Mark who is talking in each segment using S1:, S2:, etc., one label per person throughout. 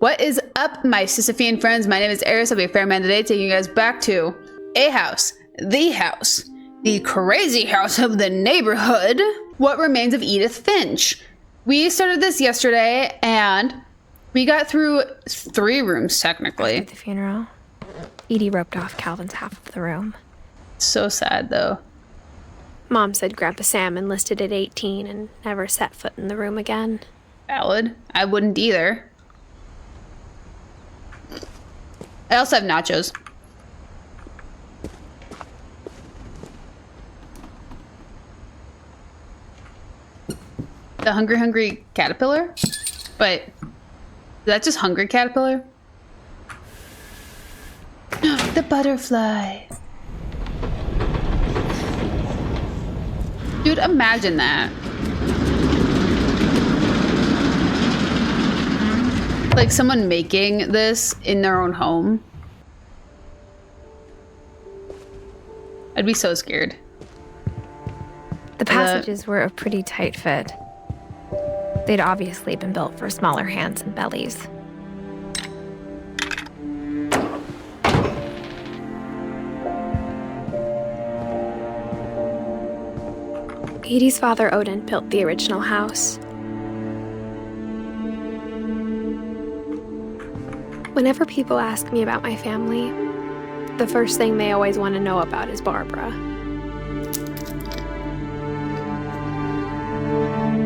S1: What is up, my Sisyphean friends? My name is Eriss. I'll be a fair man today, taking you guys back to a house, the crazy house of the neighborhood. What Remains of Edith Finch. We started this yesterday, and we got through 3 rooms, technically.
S2: After the funeral, Edie roped off Calvin's half of the room.
S1: So sad, though.
S2: Mom said Grandpa Sam enlisted at 18 and never set foot in the room again.
S1: Valid. I wouldn't either. I also have nachos. The hungry caterpillar? But is that just hungry caterpillar? The butterfly. Dude, imagine that. Like someone making this in their own home. I'd be so scared.
S2: The passages were a pretty tight fit. They'd obviously been built for smaller hands and bellies. Edie's father, Odin, built the original house. Whenever people ask me about my family, the first thing they always want to know about is Barbara.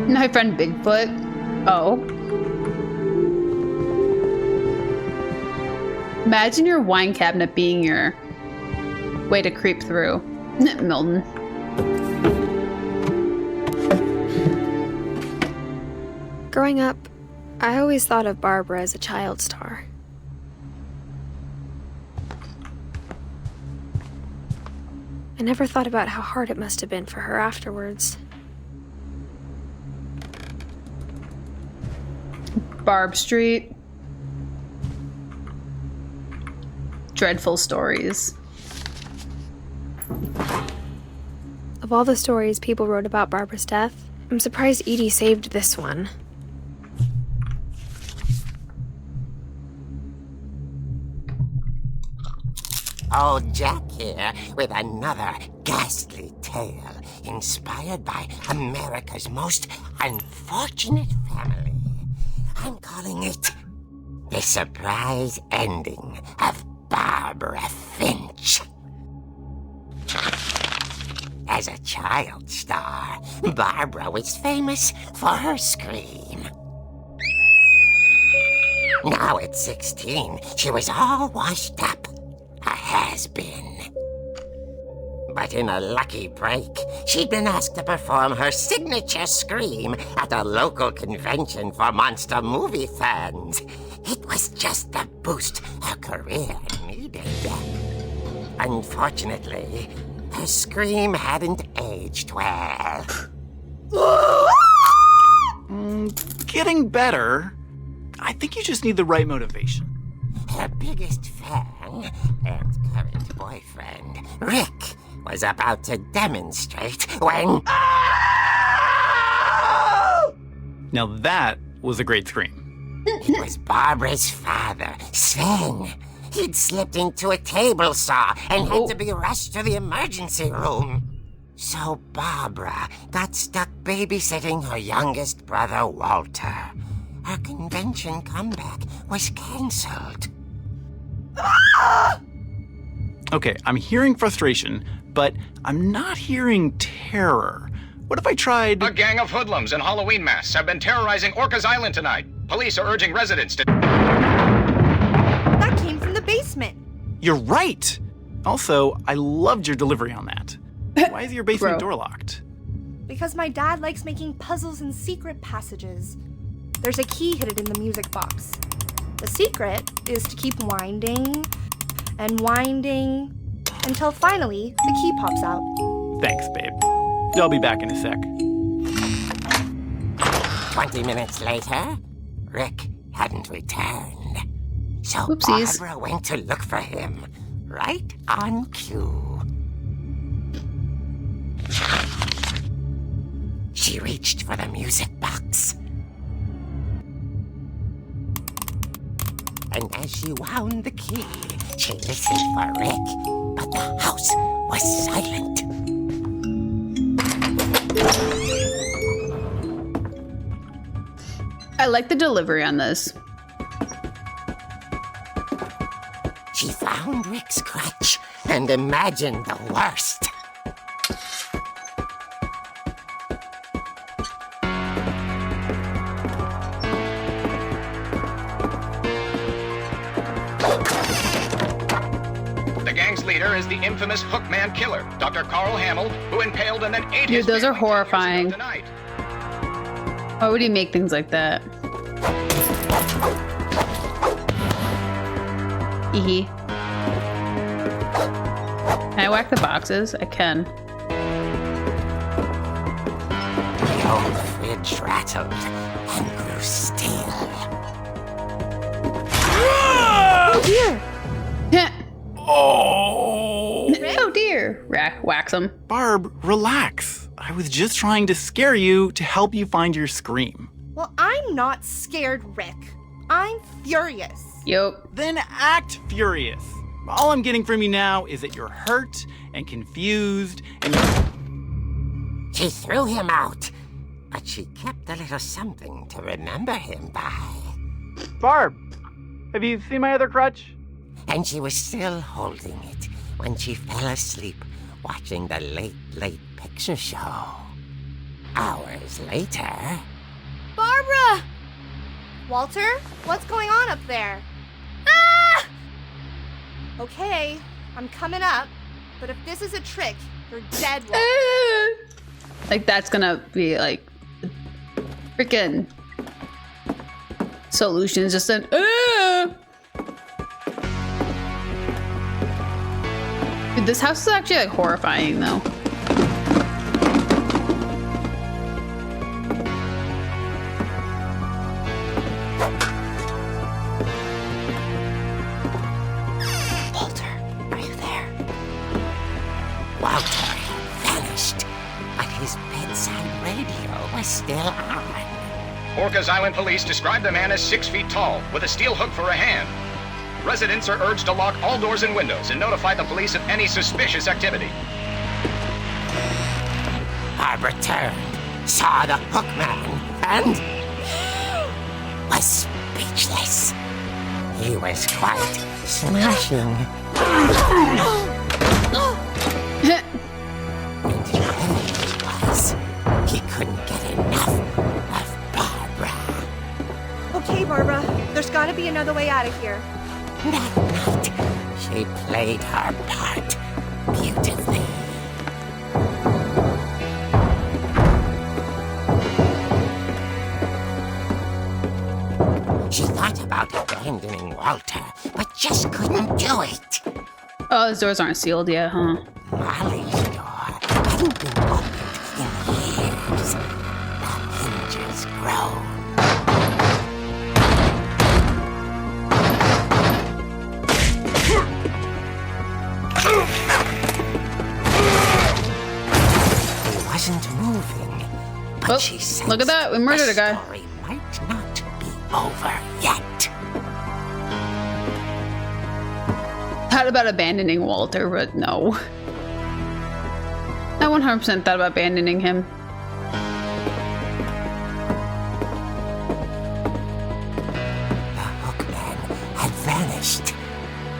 S1: My friend Bigfoot. Oh. Imagine your wine cabinet being your way to creep through. Milton.
S2: Growing up, I always thought of Barbara as a child star. I never thought about how hard it must have been for her afterwards.
S1: Barb Street. Dreadful stories.
S2: Of all the stories people wrote about Barbara's death, I'm surprised Edie saved this one.
S3: Old Jack here with another ghastly tale inspired by America's most unfortunate family. I'm calling it The Surprise Ending of Barbara Finch. As a child star, Barbara was famous for her scream. Now at 16, she was all washed up. A has-been. But in a lucky break, she'd been asked to perform her signature scream at a local convention for monster movie fans. It was just the boost her career needed. Unfortunately, her scream hadn't aged well.
S4: Getting better. I think you just need the right motivation.
S3: Her biggest fan and current boyfriend, Rick, was about to demonstrate when...
S4: Now that was a great scream.
S3: It was Barbara's father, Sven. He'd slipped into a table saw and had to be rushed to the emergency room. So Barbara got stuck babysitting her youngest brother, Walter. Her convention comeback was cancelled.
S4: Okay, I'm hearing frustration, but I'm not hearing terror. What if I tried...
S5: A gang of hoodlums in Halloween masks have been terrorizing Orcas Island tonight. Police are urging residents to...
S6: That came from the basement.
S4: You're right! Also, I loved your delivery on that. Why is your basement door locked?
S6: Because my dad likes making puzzles and secret passages. There's a key hidden in the music box. The secret is to keep winding and winding until finally the key pops out.
S4: Thanks, babe. I'll be back in a sec.
S3: 20 minutes later, Rick hadn't returned. So
S1: Oopsies.
S3: Barbara went to look for him, right on cue. She reached for the music box. and as she wound the key, she listened for Rick, but the house was silent.
S1: I like the delivery on this.
S3: She found Rick's crutch and imagined the worst.
S5: The gang's leader is the infamous Hookman killer, Dr. Carl Hamill, who impaled and then ate his
S1: those are
S5: family 10 years
S1: horrifying.
S5: ago tonight.
S1: Why would he make things like that? Hee. Can I whack the boxes? I can.
S3: The old fridge rattled and grew still.
S6: Oh dear!
S1: Oh dear. Wax him.
S4: Barb, relax. I was just trying to scare you to help you find your scream.
S6: Well, I'm not scared, Rick. I'm furious.
S1: Yup.
S4: Then act furious. All I'm getting from you now is that you're hurt and confused and
S3: She threw him out, but she kept a little something to remember him by.
S4: Barb, have you seen my other crutch?
S3: And she was still holding it when she fell asleep watching the late picture show. Hours later...
S6: Barbara! Walter, what's going on up there? Ah! Okay, I'm coming up, but if this is a trick, you're dead, Walter.
S1: Like, that's gonna be like freaking solutions. Just an Dude, this house is actually like horrifying though.
S6: Walter, are you there?
S3: Walter had vanished, but his bedside radio was still on.
S5: Orcas Island police describe the man as 6 feet tall, with a steel hook for a hand. Residents are urged to lock all doors and windows and notify the police of any suspicious activity.
S3: Barbara turned, saw the hookman, and was speechless. He was quite smashing. And he was. He couldn't get enough of Barbara.
S6: Okay, Barbara, there's gotta be another way out of here.
S3: That night, she played her part beautifully. She thought about abandoning Walter, but just couldn't do it.
S1: Oh, those doors aren't sealed yet, huh?
S3: Molly's door hadn't been opened in years. The hinges groaned. He wasn't moving, but
S1: Oh,
S3: she sensed
S1: look at that, we murdered
S3: the
S1: a guy.
S3: story might not be over yet.
S1: Thought about abandoning Walter, but no. I 100% thought about abandoning him.
S3: The hookman had vanished.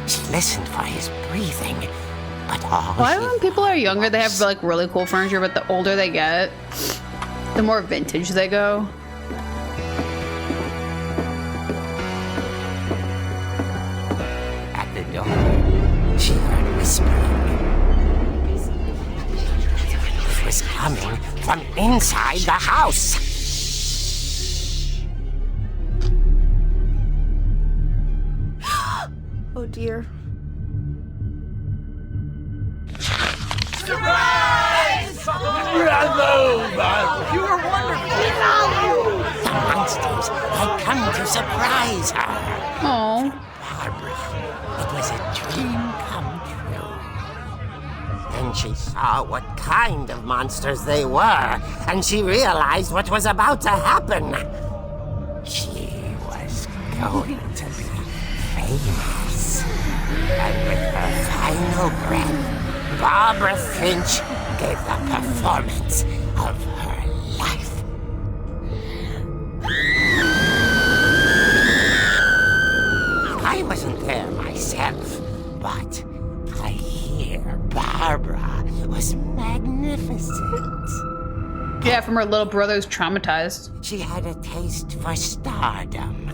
S3: She listened for his breathing, but all
S1: Why
S3: she
S1: when people are
S3: heard
S1: younger, they have
S3: was
S1: like really cool furniture, but the older they get, the more vintage they go.
S3: at the door. She heard whispering. It was coming from inside the house.
S6: Oh dear.
S3: The monsters had come to surprise her.
S1: Oh,
S3: Barbara, it was a dream come true. Then she saw what kind of monsters they were, and she realized what was about to happen. She was going to be famous. And with her final breath, Barbara Finch gave the performance of her life. I wasn't there myself, but I hear Barbara was magnificent.
S1: Yeah, from her little brother who's traumatized.
S3: She had a taste for stardom.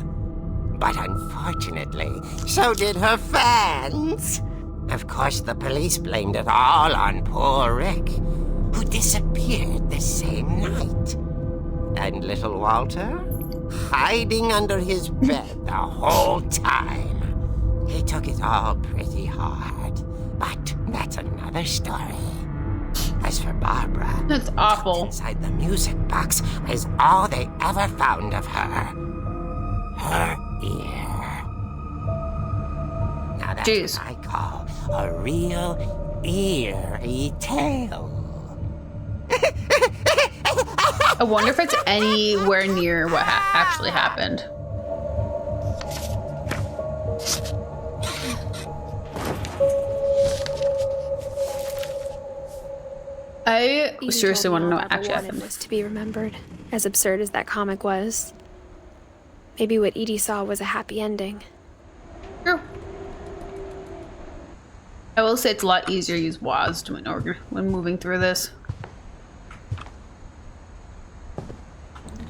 S3: But unfortunately, so did her fans. Of course, the police blamed it all on poor Rick, who disappeared the same night. And little Walter, hiding under his bed the whole time. He took it all pretty hard, but that's another story. As for Barbara,
S1: That's awful.
S3: inside the music box is all they ever found of her. Her ear. Now that's
S1: Jeez.
S3: what I call a real eerie tale.
S1: I wonder if it's anywhere near what actually happened. I
S2: Edie
S1: seriously
S2: told
S1: want to
S2: me
S1: know
S2: all
S1: what
S2: Barbara
S1: actually
S2: wanted
S1: happened.
S2: was to be remembered, as absurd as that comic was. Maybe what Edie saw was a happy ending.
S1: True. I will say it's a lot easier to use WAS when moving through this.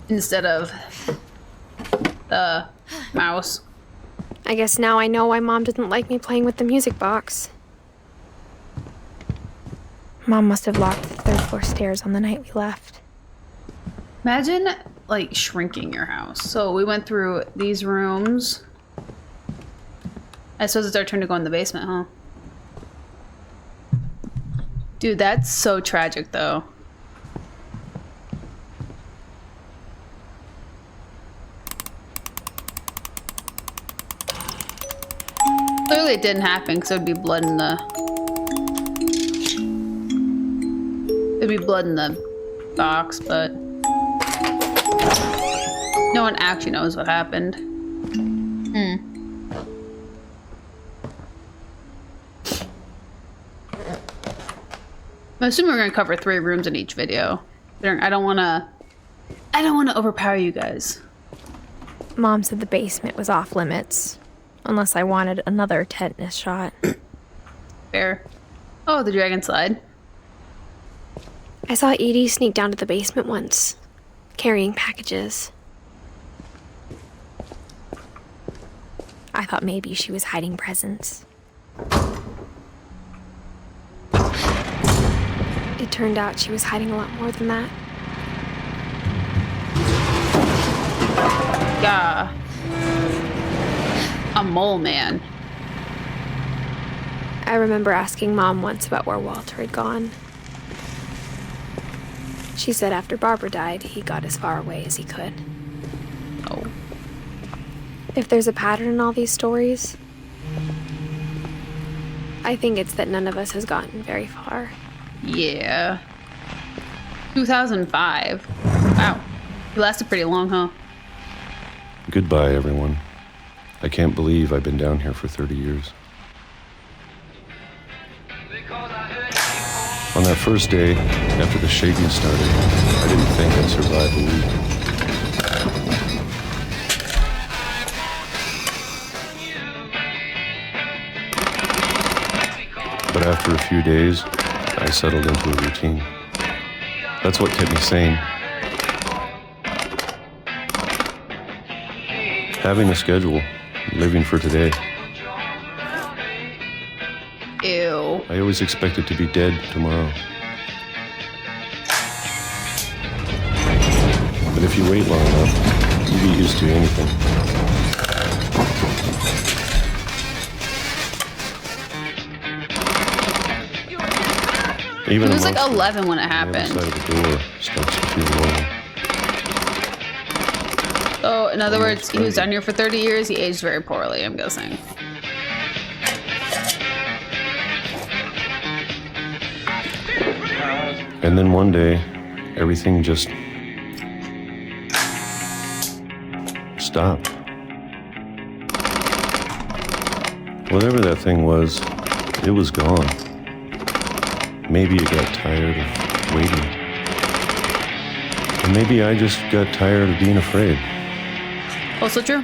S1: Instead of the mouse.
S2: I guess now I know why Mom didn't like me playing with the music box. Mom must have locked the third floor stairs on the night we left.
S1: Imagine, like, shrinking your house. So we went through these rooms. I suppose it's our turn to go in the basement, huh? Dude, that's so tragic, though. Clearly it didn't happen, because there'd be blood in the... There'd be blood in the box, but... No one actually knows what happened. I'm assuming we're gonna cover 3 rooms in each video. I don't wanna overpower you guys.
S2: Mom said the basement was off limits, unless I wanted another tetanus shot.
S1: Fair. Oh, the dragon slide.
S2: I saw Edie sneak down to the basement once, carrying packages. I thought maybe she was hiding presents. It turned out she was hiding a lot more than that.
S1: Yeah. A mole man.
S2: I remember asking Mom once about where Walter had gone. She said after Barbara died, he got as far away as he could.
S1: Oh.
S2: If there's a pattern in all these stories, I think it's that none of us has gotten very far.
S1: Yeah. 2005. Wow. It lasted pretty long, huh?
S7: Goodbye, everyone. I can't believe I've been down here for 30 years. On that first day, after the shaking started, I didn't think I'd survive a week. But after a few days, I settled into a routine. That's what kept me sane. Having a schedule, living for today.
S1: Ew.
S7: I always expected to be dead tomorrow. But if you wait long enough, you get used to anything. Even
S1: He was like
S7: emotionally,
S1: 11 when it
S7: the other
S1: happened.
S7: side of the door starts to feel normal.
S1: So, in other
S7: Almost
S1: words, he was
S7: 30.
S1: down here for 30 years. He aged very poorly, I'm guessing.
S7: And then one day, everything just stopped. Whatever that thing was, it was gone. Maybe it got tired of waiting. Or maybe I just got tired of being afraid.
S1: Also true.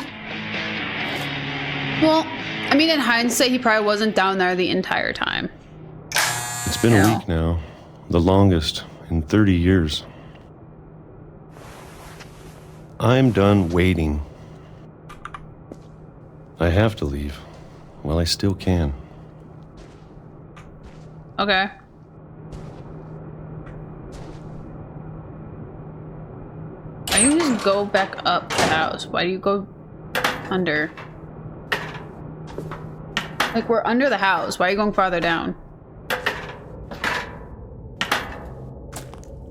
S1: Well, I mean, in hindsight, he probably wasn't down there the entire time.
S7: It's been a week now, the longest in 30 years. I'm done waiting. I have to leave. Well, I still can.
S1: Okay. Why don't you just go back up the house? Why do you go under? Like, we're under the house. Why are you going farther down?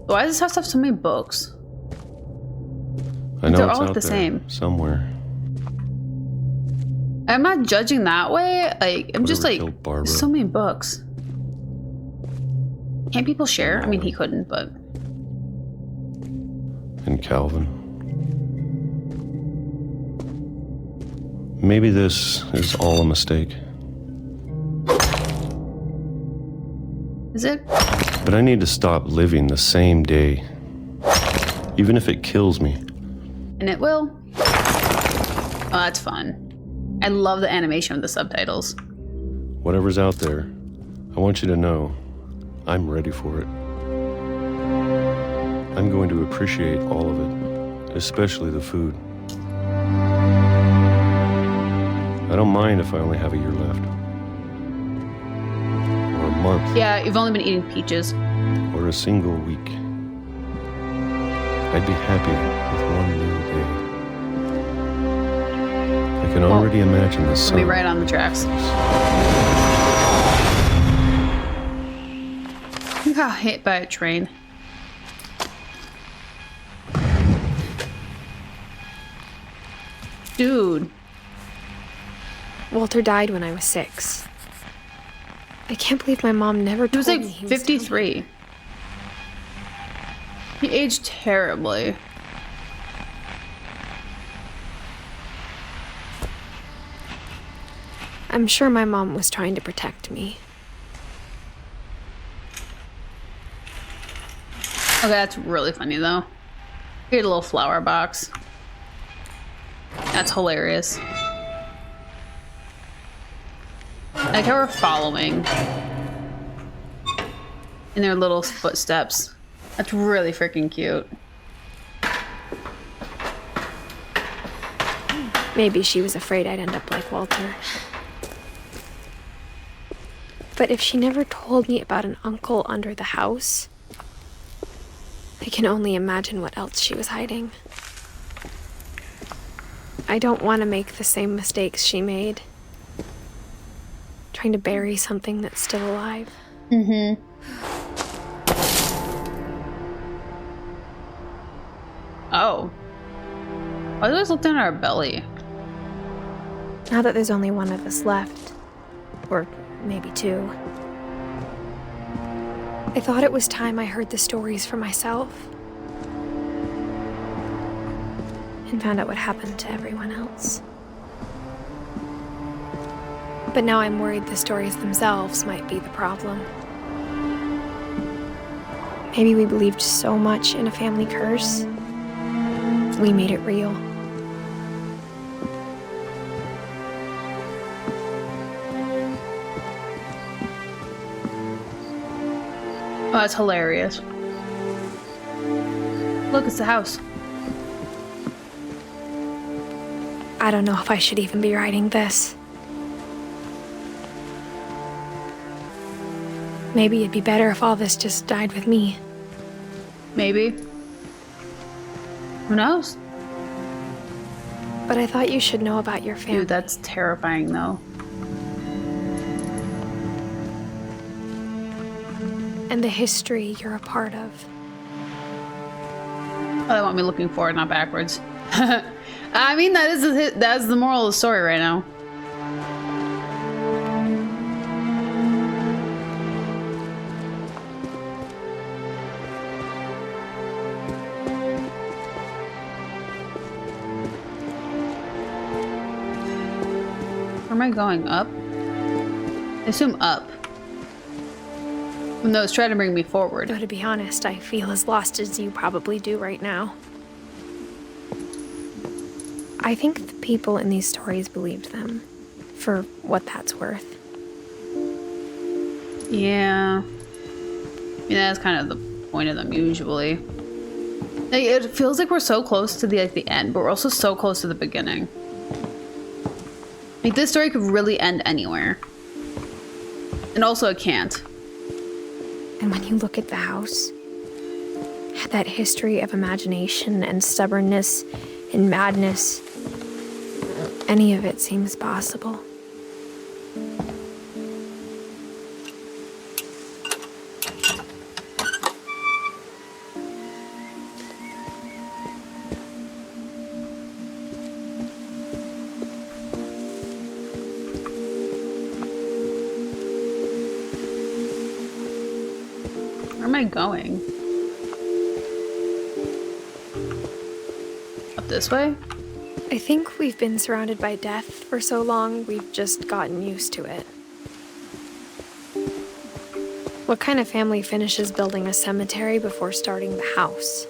S1: Why does this house have so many books?
S7: I know
S1: They're
S7: it's
S1: all
S7: out
S1: the
S7: there
S1: same.
S7: somewhere.
S1: I'm not judging that way. Like, I'm just
S7: Whatever
S1: like,
S7: killed Barbara.
S1: so many books. Can't people share? I mean, he couldn't, but...
S7: And Calvin. Maybe this is all a mistake.
S1: Is it?
S7: But I need to stop living the same day. Even if it kills me.
S1: And it will. Oh, that's fun. I love the animation of the subtitles.
S7: Whatever's out there, I want you to know I'm ready for it. I'm going to appreciate all of it, especially the food. I don't mind if I only have a year left. Or a month.
S1: Yeah, you've only been eating peaches.
S7: Or a single week. I'd be happy with one new day. I can already imagine the
S1: I'll
S7: sun.
S1: be right on the tracks. I got hit by a train. Dude.
S2: Walter died when I was 6. I can't believe my mom never
S1: He was
S2: told
S1: like
S2: me he was
S1: 53. He aged terribly.
S2: I'm sure my mom was trying to protect me.
S1: Okay, that's really funny though. Here's a little flower box. That's hilarious. I like how we're following in their little footsteps. That's really freaking cute.
S2: Maybe she was afraid I'd end up like Walter. But if she never told me about an uncle under the house, I can only imagine what else she was hiding. I don't want to make the same mistakes she made. Trying to bury something that's still alive.
S1: Mm-hmm. Oh. Why do I always look down at our belly?
S2: Now that there's only one of us left, or maybe 2, I thought it was time I heard the stories for myself and found out what happened to everyone else. But now I'm worried the stories themselves might be the problem. Maybe we believed so much in a family curse, we made it real.
S1: Oh, that's hilarious. Look, it's the house.
S2: I don't know if I should even be writing this. Maybe it'd be better if all this just died with me.
S1: Maybe. Who knows?
S2: But I thought you should know about your family.
S1: Dude, that's terrifying though.
S2: And the history you're a part of.
S1: Oh, they want me looking forward, not backwards. I mean, that's the moral of the story right now. Where am I going? Up? I assume up. No, it's trying to bring me forward.
S2: Though to be honest, I feel as lost as you probably do right now. I think the people in these stories believed them, for what that's worth.
S1: Yeah. I mean, that's kind of the point of them usually. Like, it feels like we're so close to the end, but we're also so close to the beginning. Like, this story could really end anywhere. And also it can't.
S2: And when you look at the house, that history of imagination and stubbornness and madness, any of it seems possible.
S1: Where am I going? Up this way?
S2: I think we've been surrounded by death for so long, we've just gotten used to it. What kind of family finishes building a cemetery before starting the house?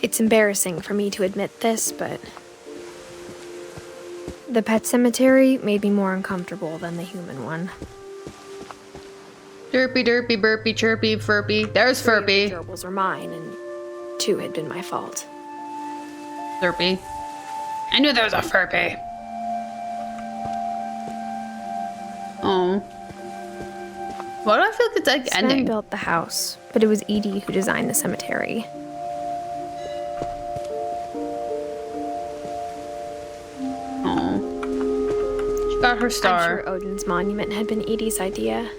S2: It's embarrassing for me to admit this, but the pet cemetery made me more uncomfortable than the human one.
S1: Derpy, derpy, burpy, chirpy, furpy. There's Furpy.
S2: 3 gerbils were mine, and 2 had been my fault.
S1: Derpy. I knew there was a Furpy. Oh. Why do I feel like it's like
S2: Sven
S1: ending?
S2: built the house, but it was Edie who designed the cemetery.
S1: Oh. She got her
S2: I'm
S1: star.
S2: sure Odin's monument had been Edie's idea.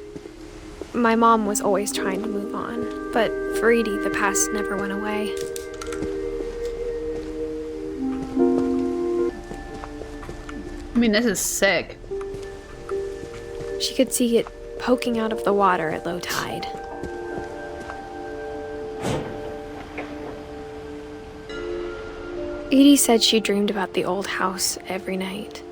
S2: My mom was always trying to move on, but for Edie, the past never went away.
S1: I mean, this is sick.
S2: She could see it poking out of the water at low tide. Edie said she dreamed about the old house every night.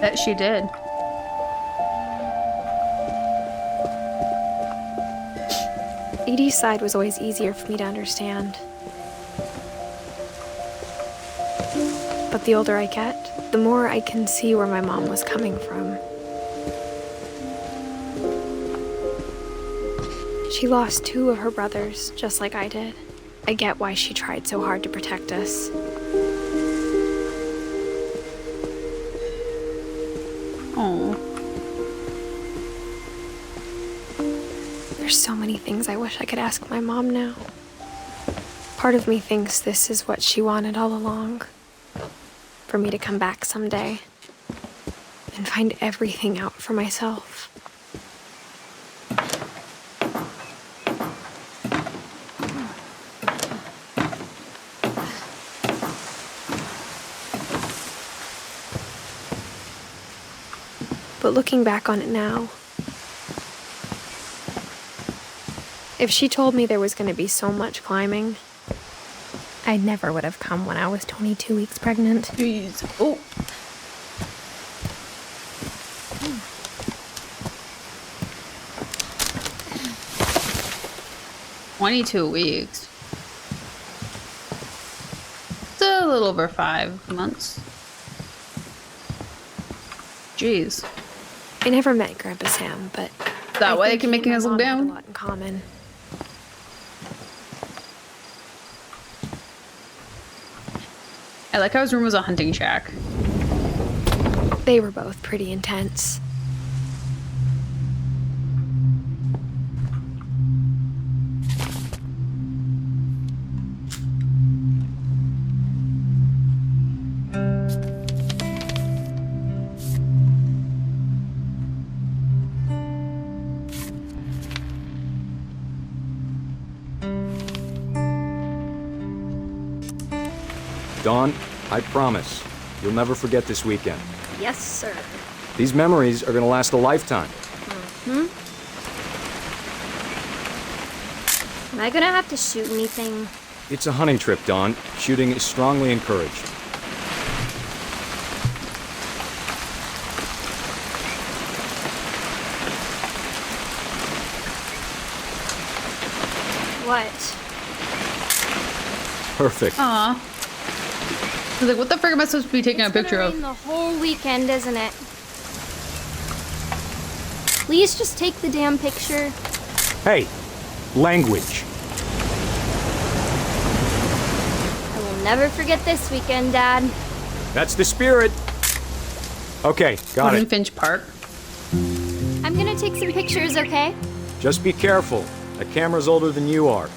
S1: Bet she did.
S2: Edie's side was always easier for me to understand. But the older I get, the more I can see where my mom was coming from. She lost 2 of her brothers, just like I did. I get why she tried so hard to protect us.
S1: Oh.
S2: There's so many things I wish I could ask my mom now. Part of me thinks this is what she wanted all along. For me to come back someday and find everything out for myself. But looking back on it now, if she told me there was going to be so much climbing, I never would have come when I was 22 weeks pregnant.
S1: Jeez. Oh. "22 weeks. It's a little over 5 months. Jeez.
S2: I never met Grandpa Sam, but
S1: Is that why they
S2: think
S1: keep
S2: he
S1: making
S2: and
S1: us
S2: my
S1: look
S2: mom had
S1: down?
S2: a lot in common.
S1: I like how his room was a hunting shack.
S2: They were both pretty intense.
S8: Dawn, I promise, you'll never forget this weekend.
S2: Yes, sir.
S8: These memories are gonna last a lifetime.
S2: Am I gonna have to shoot anything?
S8: It's a hunting trip, Dawn. Shooting is strongly encouraged.
S2: What?
S1: Aw.
S8: Perfect.
S1: I was like, what the frick am I supposed to be taking a picture
S2: It's
S1: of?
S2: gonna rain the whole weekend, isn't it? Please just take the damn picture.
S8: Hey, language.
S2: I will never forget this weekend, Dad.
S8: That's the spirit. Okay, got
S1: One in
S8: it.
S1: Finch Park.
S2: I'm gonna take some pictures, okay?
S8: Just be careful. That camera's older than you are.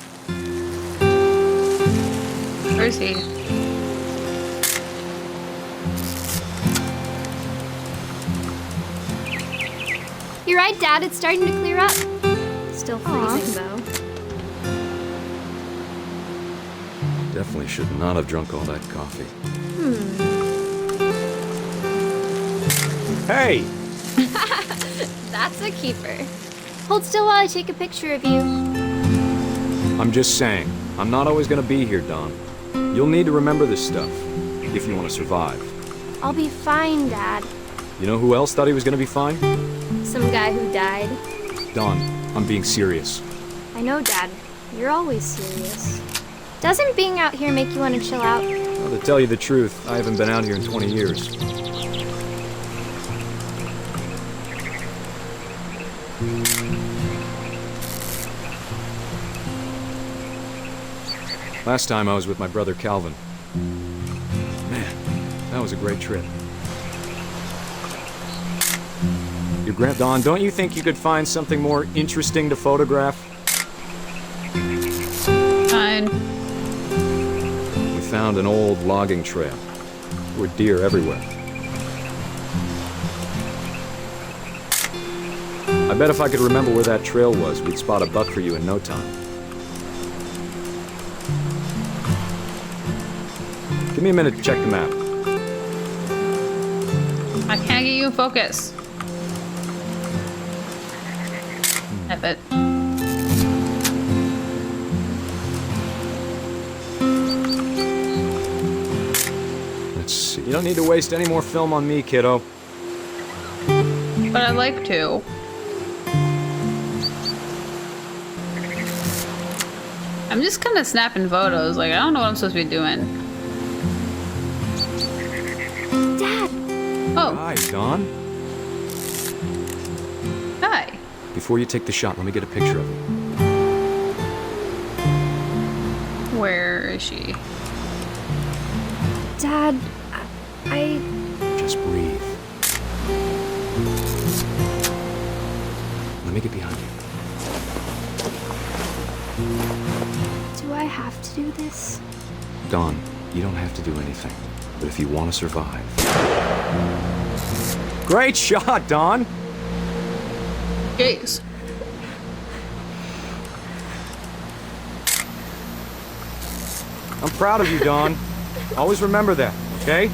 S1: Where is he?
S2: You're right, Dad. It's starting to clear up. Still freezing, though.
S8: Definitely should not have drunk all that coffee. Hey!
S2: That's a keeper. Hold still while I take a picture of you.
S8: I'm just saying, I'm not always gonna be here, Dawn. You'll need to remember this stuff, if you want to survive.
S2: I'll be fine, Dad.
S8: You know who else thought he was gonna be fine?
S2: Some guy who died.
S8: Dawn, I'm being serious.
S2: I know, Dad. You're always serious. Doesn't being out here make you want to chill out?
S8: Well, to tell you the truth, I haven't been out here in 20 years. Last time I was with my brother Calvin. Man, that was a great trip. Your Dawn, don't you think you could find something more interesting to photograph?
S1: Fine.
S8: We found an old logging trail. There were deer everywhere. I bet if I could remember where that trail was, we'd spot a buck for you in no time. Give me a minute to check the map.
S1: I can't get you in focus. I bet.
S8: Let's see. You don't need to waste any more film on me, kiddo.
S1: But I'd like to. I'm just kind of snapping photos. Like, I don't know what I'm supposed to be doing.
S2: Dad!
S1: Oh,
S8: Hi, Dawn.
S1: hi.
S8: Before you take the shot, let me get a picture of you.
S1: Where is she?
S2: Dad, I...
S8: Just breathe. Let me get behind you.
S2: Do I have to do this?
S8: Dawn, you don't have to do anything. But if you want to survive... Great shot, Dawn!
S1: Jeez.
S8: I'm proud of you, Dawn. Always remember that, okay?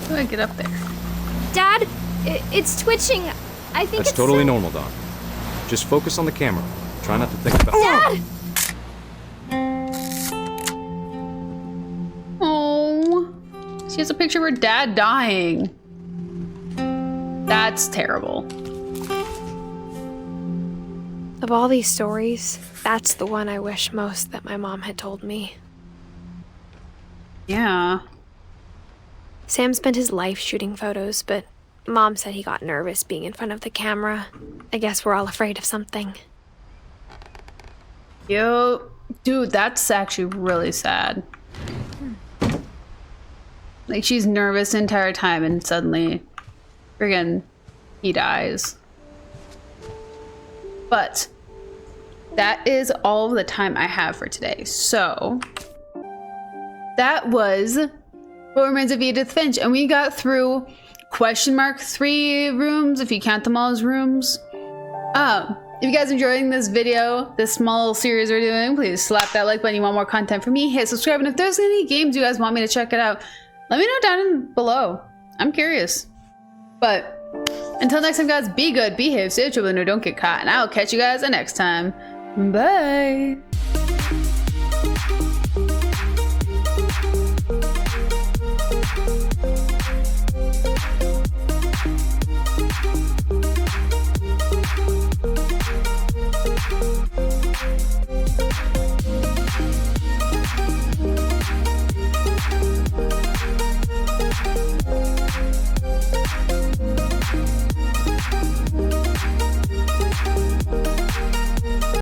S1: How do I get up there?
S2: Dad, it's twitching. I think
S8: That's
S2: it's
S8: totally normal, Dawn. Just focus on the camera. Try not to think about...
S2: Dad!
S1: Oh. She has a picture of her dad dying. That's terrible.
S2: Of all these stories, that's the one I wish most that my mom had told me.
S1: Yeah.
S2: Sam spent his life shooting photos, but Mom said he got nervous being in front of the camera. I guess we're all afraid of something.
S1: Yo, dude, that's actually really sad. Like, she's nervous the entire time and suddenly, friggin', he dies. But that is all the time I have for today. So, that was What Remains of Edith Finch, and we got through question mark 3 rooms, if you count them all as rooms. If you guys are enjoying this video, this small series we're doing, please slap that like button. You want more content from me, hit subscribe, and if there's any games you guys want me to check it out, let me know down below. I'm curious. But until next time, guys, be good, behave, stay trouble, and don't get caught, and I'll catch you guys next time. Bye.